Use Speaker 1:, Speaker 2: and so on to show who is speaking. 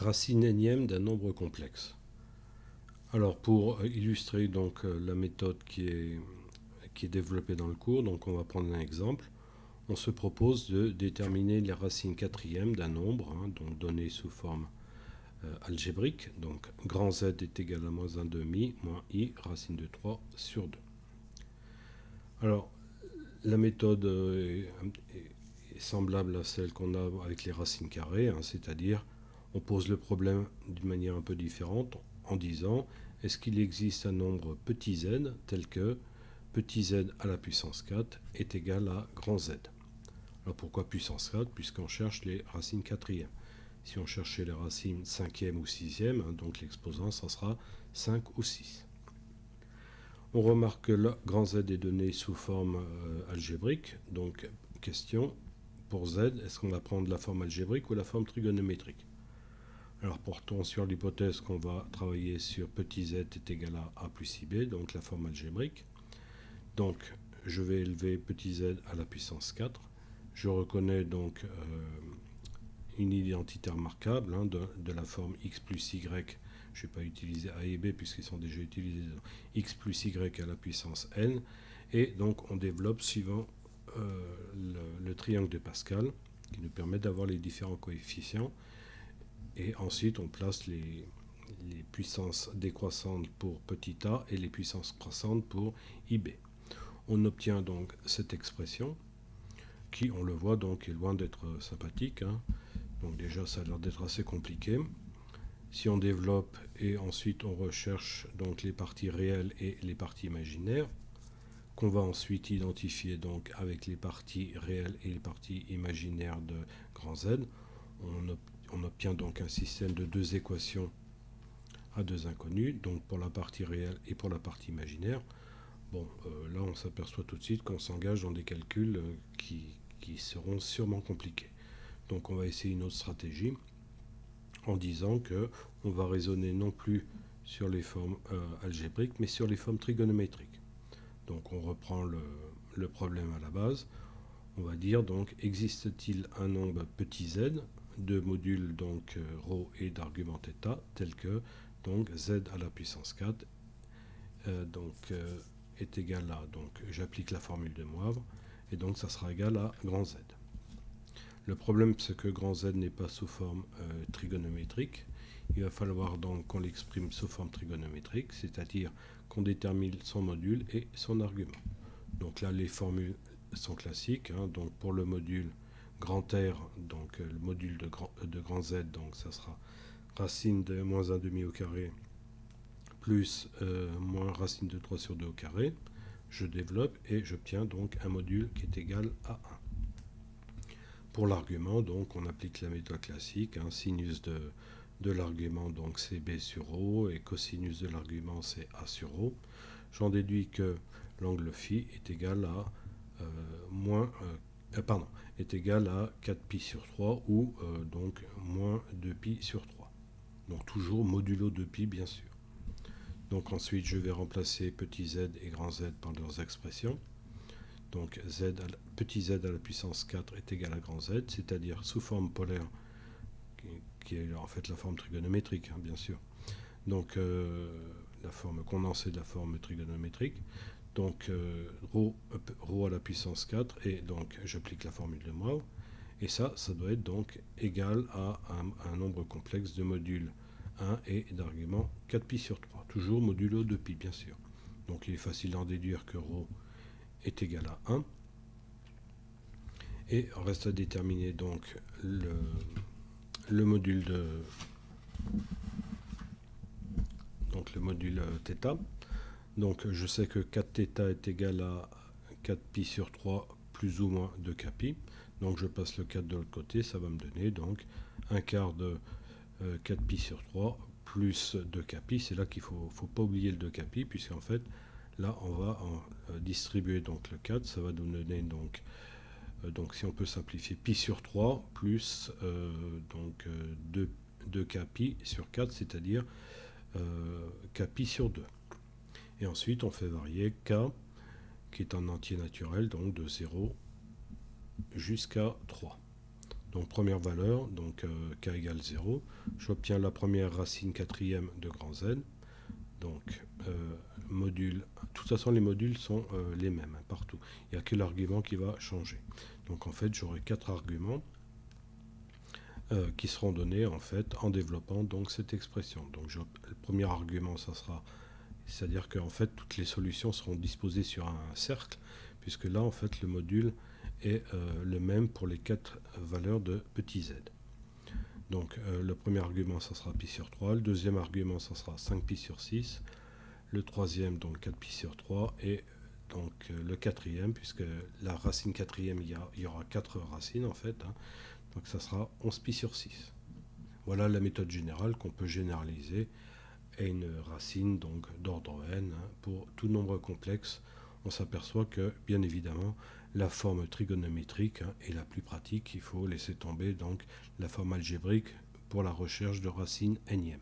Speaker 1: Racine énième d'un nombre complexe. Alors pour illustrer donc la méthode qui est développée dans le cours, donc on va prendre un exemple. On se propose de déterminer les racines quatrièmes d'un nombre, donc donné sous forme algébrique. Donc grand Z est égal à moins 1 demi, moins I, racine de 3 sur 2. Alors la méthode est semblable à celle qu'on a avec les racines carrées, c'est-à-dire on pose le problème d'une manière un peu différente en disant est-ce qu'il existe un nombre petit z tel que petit z à la puissance 4 est égal à grand Z. Alors pourquoi puissance 4? Puisqu'on cherche les racines quatrièmes. Si on cherchait les racines cinquième ou sixième, donc l'exposant, ça sera 5 ou 6. On remarque que là, grand Z est donné sous forme algébrique. Donc, question, pour Z, est-ce qu'on va prendre la forme algébrique ou la forme trigonométrique? Alors, portons sur l'hypothèse qu'on va travailler sur petit z est égal à A plus IB, donc la forme algébrique. Donc, je vais élever petit z à la puissance 4. Je reconnais donc une identité remarquable de la forme x plus y. Je ne vais pas utiliser a et b puisqu'ils sont déjà utilisés. X plus y à la puissance n. Et donc on développe suivant le triangle de Pascal qui nous permet d'avoir les différents coefficients. Et ensuite on place les puissances décroissantes pour petit a et les puissances croissantes pour ib. On obtient donc cette expression qui, on le voit, donc est loin d'être sympathique. Donc déjà ça a l'air d'être assez compliqué. Si on développe et ensuite on recherche donc les parties réelles et les parties imaginaires, qu'on va ensuite identifier donc avec les parties réelles et les parties imaginaires de grand Z, on obtient donc un système de deux équations à deux inconnues, donc pour la partie réelle et pour la partie imaginaire. Bon, là on s'aperçoit tout de suite qu'on s'engage dans des calculs qui seront sûrement compliqués. Donc on va essayer une autre stratégie en disant que on va raisonner non plus sur les formes algébriques, mais sur les formes trigonométriques. Donc on reprend le problème à la base. On va dire donc existe-t-il un nombre petit z de modules donc ρ et d'argument θ tel que donc z à la puissance 4 est égal à, donc j'applique la formule de Moivre et donc ça sera égal à grand Z. Le problème, c'est que grand Z n'est pas sous forme trigonométrique. Il va falloir donc qu'on l'exprime sous forme trigonométrique, c'est-à-dire qu'on détermine son module et son argument. Donc là, les formules sont classiques. Donc pour le module grand R, donc le module de grand Z, donc ça sera racine de moins 1 demi au carré plus moins racine de 3 sur 2 au carré. Je développe et j'obtiens donc un module qui est égal à 1. Pour l'argument, donc, on applique la méthode classique, sinus de l'argument, donc c'est B sur ρ, et cosinus de l'argument, c'est A sur ρ. J'en déduis que l'angle phi est égal à est égal à 4pi sur 3 ou donc moins 2pi sur 3. Donc toujours modulo 2pi, bien sûr. Donc ensuite, je vais remplacer petit z et grand Z par leurs expressions. Donc petit z à la puissance 4 est égal à grand Z, c'est-à-dire sous forme polaire, qui est en fait la forme trigonométrique, bien sûr. Donc la forme condensée de la forme trigonométrique. Donc ρ à la puissance 4, et donc j'applique la formule de Moivre. Et ça doit être donc égal à un nombre complexe de modules 1 et d'argument 4pi sur 3. Toujours modulo 2pi, bien sûr. Donc il est facile d'en déduire que ρ est égal à 1. Et on reste à déterminer donc le module donc le module θ. Donc je sais que 4θ est égal à 4pi sur 3 plus ou moins 2kpi. Donc je passe le 4 de l'autre côté, ça va me donner donc un quart de 4pi sur 3 plus 2kpi. C'est là qu'il ne faut pas oublier le 2kpi, puisqu'en fait, là, on va distribuer donc le 4. Ça va nous donner donc si on peut simplifier, pi sur 3 plus 2kpi sur 4, c'est-à-dire kpi sur 2. Et ensuite, on fait varier k, qui est un entier naturel, donc de 0 jusqu'à 3. Donc première valeur, donc k égale 0, j'obtiens la première racine quatrième de grand Z. Donc module, de toute façon les modules sont les mêmes partout, il n'y a que l'argument qui va changer. Donc en fait j'aurai 4 arguments qui seront donnés en fait en développant donc cette expression. Donc le premier argument ça sera, c'est-à-dire qu'en fait toutes les solutions seront disposées sur un cercle, puisque là en fait le module est le même pour les 4 valeurs de petit z. Donc le premier argument ça sera pi sur 3, le deuxième argument ça sera 5 pi sur 6, le troisième donc 4 pi sur 3, et donc le quatrième, puisque la racine quatrième il y aura 4 racines en fait, hein, donc ça sera 11 pi sur 6. Voilà la méthode générale qu'on peut généraliser à une racine donc d'ordre n, hein, pour tout nombre complexe. On s'aperçoit que bien évidemment la forme trigonométrique, hein, est la plus pratique. Il faut laisser tomber donc la forme algébrique pour la recherche de racines énième.